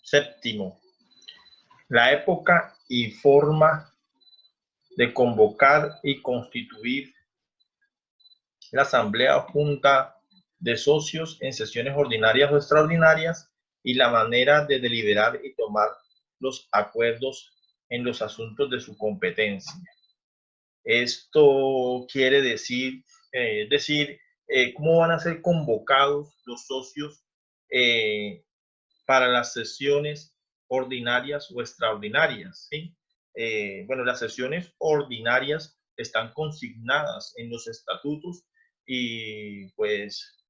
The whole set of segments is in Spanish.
Séptimo, la época y forma de convocar y constituir la asamblea o junta de socios en sesiones ordinarias o extraordinarias y la manera de deliberar y tomar los acuerdos en los asuntos de su competencia. Esto quiere decir, cómo van a ser convocados los socios para las sesiones ordinarias o extraordinarias, ¿sí? Bueno, las sesiones ordinarias están consignadas en los estatutos y pues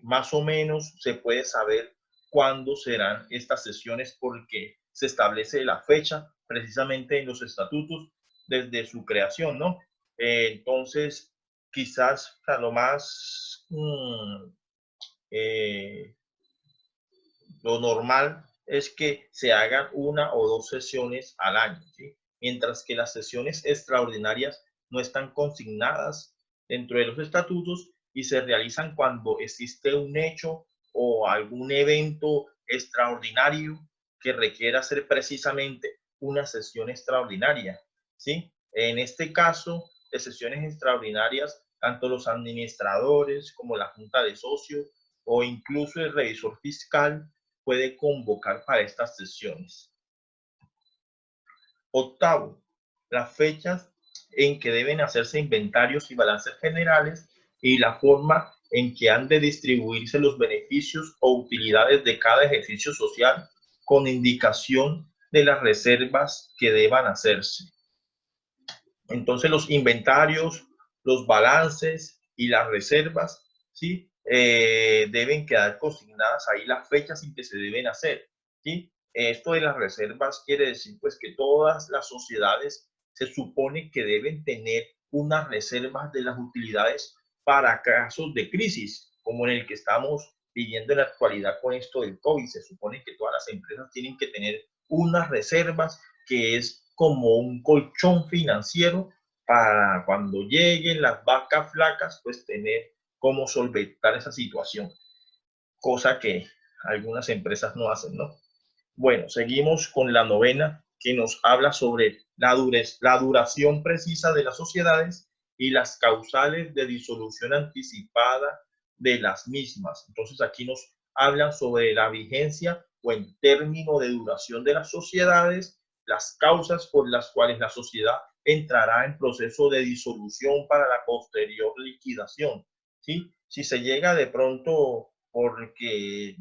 más o menos se puede saber cuándo serán estas sesiones porque se establece la fecha precisamente en los estatutos desde su creación, ¿no? Entonces, quizás, o sea, lo más lo normal es que se hagan una o dos sesiones al año, ¿sí? Mientras que las sesiones extraordinarias no están consignadas dentro de los estatutos y se realizan cuando existe un hecho o algún evento extraordinario que requiera hacer precisamente una sesión extraordinaria, ¿sí? En este caso de sesiones extraordinarias, tanto los administradores como la junta de socios o incluso el revisor fiscal puede convocar para estas sesiones. Octavo, las fechas en que deben hacerse inventarios y balances generales y la forma en que han de distribuirse los beneficios o utilidades de cada ejercicio social con indicación de las reservas que deban hacerse. Entonces los inventarios, los balances y las reservas, ¿sí? Deben quedar consignadas ahí las fechas en que se deben hacer, ¿sí? Esto de las reservas quiere decir pues que todas las sociedades se supone que deben tener unas reservas de las utilidades para casos de crisis, como en el que estamos viviendo en la actualidad con esto del COVID. Se supone que todas las empresas tienen que tener unas reservas que es como un colchón financiero para cuando lleguen las vacas flacas, pues tener cómo solventar esa situación, cosa que algunas empresas no hacen, ¿no? Bueno, seguimos con la novena, que nos habla sobre la duración precisa de las sociedades y las causales de disolución anticipada de las mismas. Entonces aquí nos hablan sobre la vigencia o en término de duración de las sociedades, las causas por las cuales la sociedad entrará en proceso de disolución para la posterior liquidación, ¿sí? Si se llega de pronto porque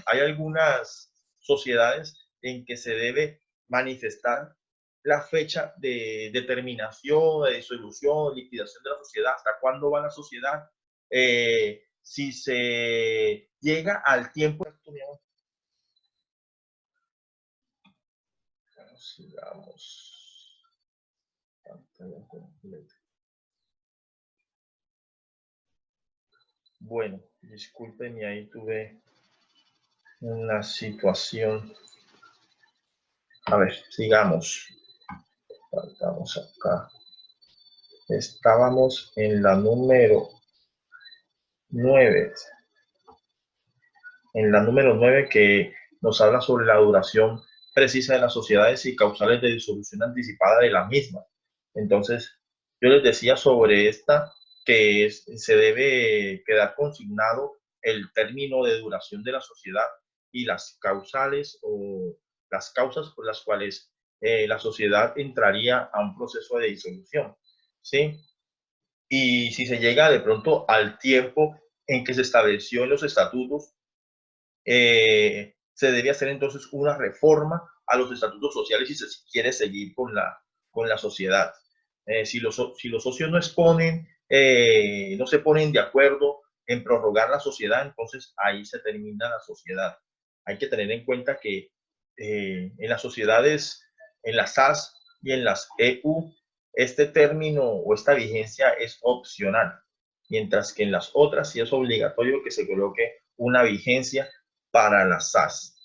hay algunas sociedades en que se debe manifestar la fecha de determinación, de disolución, liquidación de la sociedad, hasta cuándo va la sociedad, si se llega al tiempo. Sigamos. Bueno, disculpen, y ahí tuve una situación. A ver, sigamos. Estamos acá. Estábamos en la número 9. En la número 9 que nos habla sobre la duración precisa de las sociedades y causales de disolución anticipada de las mismas. Entonces, yo les decía sobre esta que se debe quedar consignado el término de duración de la sociedad y las causales o las causas por las cuales la sociedad entraría a un proceso de disolución, ¿sí? Y si se llega de pronto al tiempo en que se estableció en los estatutos, se debe hacer entonces una reforma a los estatutos sociales si se quiere seguir con la sociedad. Si los socios no exponen, no se ponen de acuerdo en prorrogar la sociedad, entonces ahí se termina la sociedad. Hay que tener en cuenta que en las sociedades, en las SAS y en las EU, este término o esta vigencia es opcional, mientras que en las otras sí es obligatorio que se coloque una vigencia para las SAS,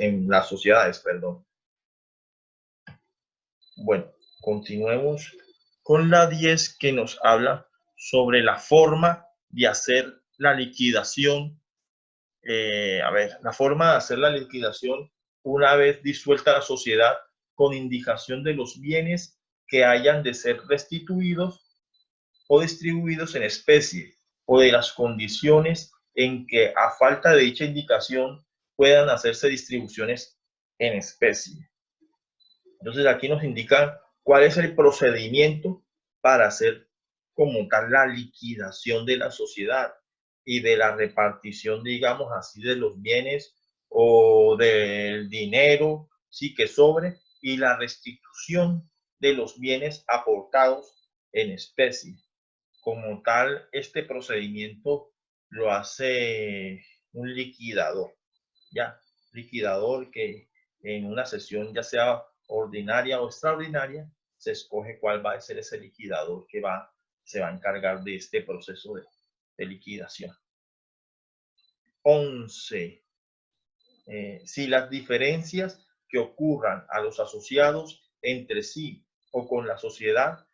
en las sociedades, perdón. Bueno, continuemos con la 10 que nos habla sobre la forma de hacer la liquidación la forma de hacer la liquidación una vez disuelta la sociedad con indicación de los bienes que hayan de ser restituidos o distribuidos en especie o de las condiciones en que a falta de dicha indicación puedan hacerse distribuciones en especie. Entonces aquí nos indican cuál es el procedimiento para hacer como tal la liquidación de la sociedad y de la repartición, digamos así, de los bienes o del dinero, sí que sobre, y la restitución de los bienes aportados en especie. Como tal, este procedimiento lo hace un liquidador, ¿ya? Liquidador que en una sesión, ya sea ordinaria o extraordinaria, se escoge cuál va a ser ese liquidador que se va a encargar de este proceso de liquidación. 11. Si las diferencias que ocurran a los asociados entre sí o con la sociedad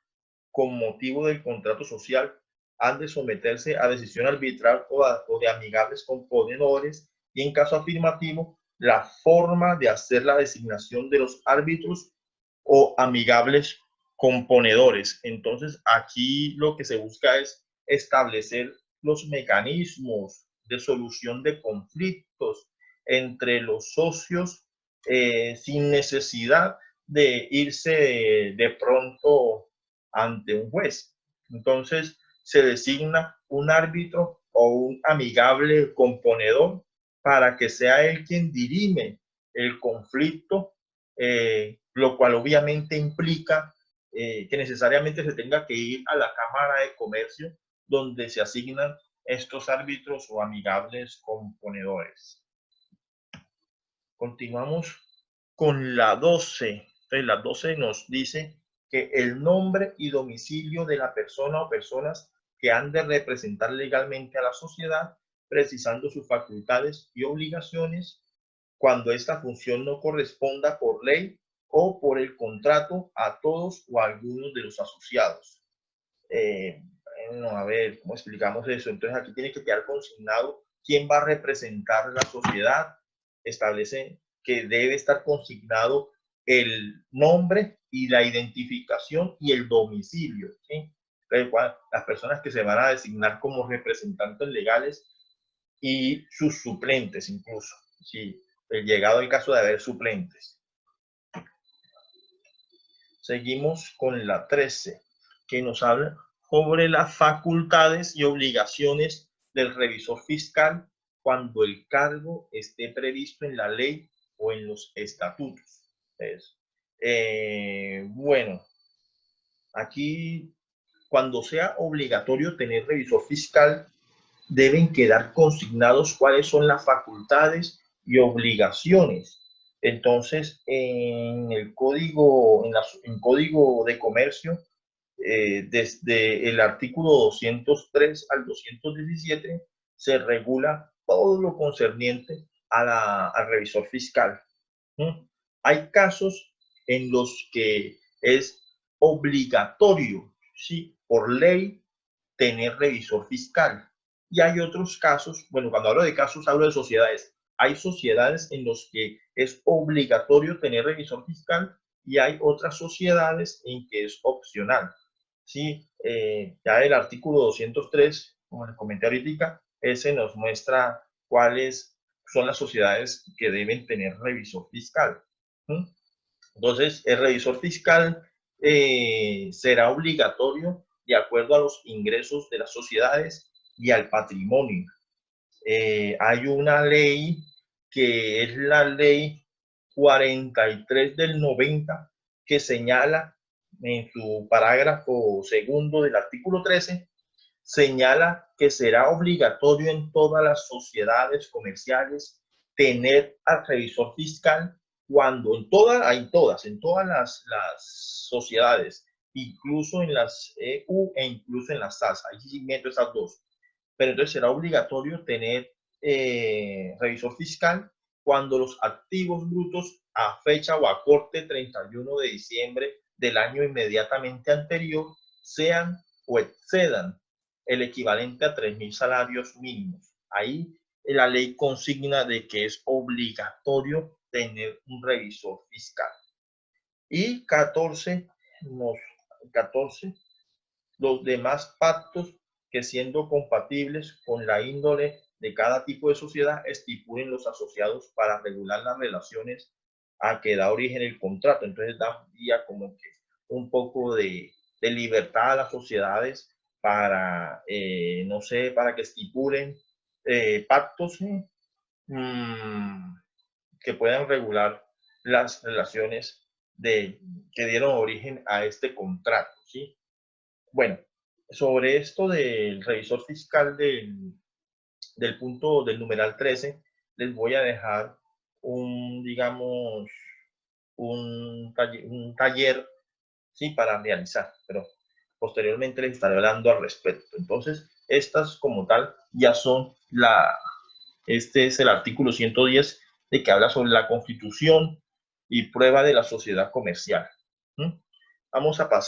con motivo del contrato social han de someterse a decisión arbitral o de amigables componedores, y en caso afirmativo, la forma de hacer la designación de los árbitros o amigables componedores. Entonces, aquí lo que se busca es establecer los mecanismos de solución de conflictos entre los socios sin necesidad de irse de pronto ante un juez. Entonces, se designa un árbitro o un amigable componedor para que sea él quien dirime el conflicto, lo cual obviamente implica que necesariamente se tenga que ir a la Cámara de Comercio, donde se asignan estos árbitros o amigables componedores. Continuamos con la 12. Entonces, la 12 nos dice que el nombre y domicilio de la persona o personas que han de representar legalmente a la sociedad, precisando sus facultades y obligaciones cuando esta función no corresponda por ley o por el contrato a todos o a algunos de los asociados. Bueno, a ver, ¿cómo explicamos eso? Entonces aquí tiene que quedar consignado quién va a representar la sociedad. Establece que debe estar consignado el nombre y la identificación y el domicilio, ¿sí? Las personas que se van a designar como representantes legales y sus suplentes incluso, ¿sí? Llegado el caso de haber suplentes. Seguimos con la 13, que nos habla sobre las facultades y obligaciones del revisor fiscal cuando el cargo esté previsto en la ley o en los estatutos. Bueno, aquí cuando sea obligatorio tener revisor fiscal, deben quedar consignados cuáles son las facultades y obligaciones. Entonces, en el código, en código de comercio, desde el artículo 203 al 217, se regula todo lo concerniente al revisor fiscal. Hay casos en los que es obligatorio, ¿sí?, por ley, tener revisor fiscal. Y hay otros casos, bueno, cuando hablo de casos hablo de sociedades. Hay sociedades en las que es obligatorio tener revisor fiscal y hay otras sociedades en que es opcional. Sí, ya el artículo 203, como les comenté ahorita, ese nos muestra cuáles son las sociedades que deben tener revisor fiscal. Entonces, el revisor fiscal será obligatorio de acuerdo a los ingresos de las sociedades y al patrimonio. Hay una ley que es la ley 43 del 90 que señala en su parágrafo segundo del artículo 13, señala que será obligatorio en todas las sociedades comerciales tener al revisor fiscal cuando en todas las sociedades, incluso en las EU e incluso en las SAS. Ahí sí meto esas dos. Pero entonces será obligatorio tener revisor fiscal cuando los activos brutos a fecha o a corte 31 de diciembre del año inmediatamente anterior sean o excedan el equivalente a 3.000 salarios mínimos. Ahí la ley consigna de que es obligatorio tener un revisor fiscal. Y 14, los demás pactos que, siendo compatibles con la índole de cada tipo de sociedad, estipulen los asociados para regular las relaciones a que da origen el contrato. Entonces da ya como que un poco de libertad a las sociedades para, no sé, para que estipulen pactos que puedan regular las relaciones que dieron origen a este contrato, ¿sí? Bueno, sobre esto del revisor fiscal del punto del numeral 13, les voy a dejar digamos, un taller, ¿sí? Para realizar, pero posteriormente les estaré hablando al respecto. Entonces, estas como tal ya son este es el artículo 110 de que habla sobre la constitución y prueba de la sociedad comercial. Vamos a pasar